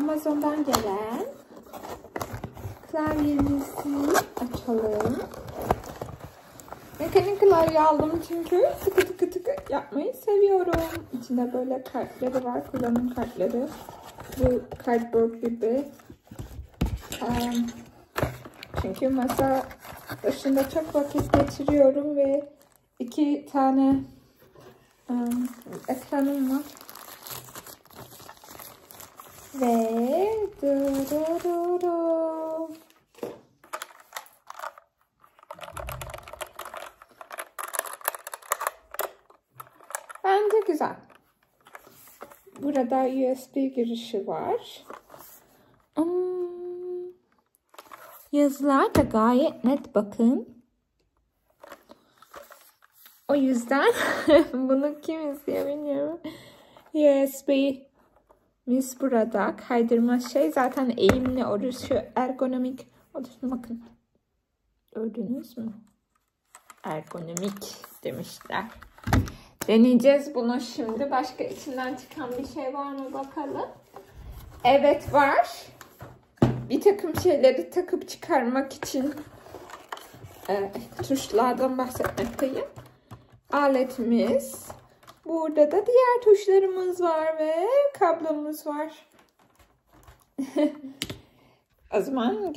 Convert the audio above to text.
Amazon'dan gelen klavyemizi açalım. Mekanik klavye aldım çünkü tıkı tıkı tıkı yapmayı seviyorum. İçinde böyle kartları var, kullanım kartları. Bu cardboard gibi. Çünkü masa başında çok vakit geçiriyorum ve 2 tane ekranım var. Ve bence güzel. Burada USB girişi var. Yazılar da gayet net, bakın. O yüzden bunu kim izliyor bilmiyorum. USB'miz burada. Kaydırma şey zaten eğimli oluşu, ergonomik oluşu. Bakın. Gördünüz mü? Ergonomik demişler. Deneyeceğiz bunu şimdi. Başka içinden çıkan bir şey var mı bakalım. Evet var. Bir takım şeyleri takıp çıkarmak için tuşlardan bahsetmekteyim. Aletimiz. Burada da diğer tuşlarımız var ve kablomuz var. O zaman